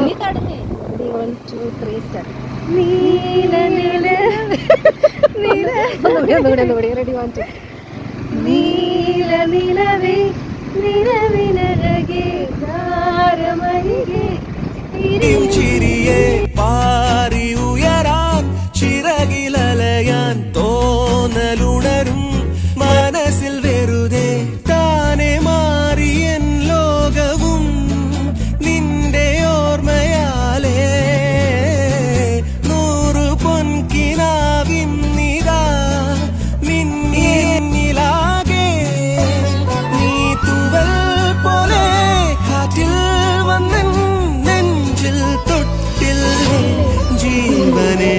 നീ തുടങ്ങി. 1 2 3 സ്റ്റാർട്ട്. നീല നീല നീല ഒന്നുകൂടി റെഡി 1 2. നീല നിലവേ നിലവിനഴകേ താരമരികെ ചിരിയെ പാറി ഉയരാൻ ചിറകിലലയാൻ തോന്നലുണരും മനസ്സിൽ വെറുതെ താനെ മാറിയൻ ലോകവും നിന്റെ ഓർമ്മയാലേ 100 പൊൻകിനാവിന്നിതാ മിന്നിലാകെ നീ തൂവൽ പോലെ കാറ്റിൽ വന്നൻ നെഞ്ചിൽ തൊട്ടിൽ ജീവനെ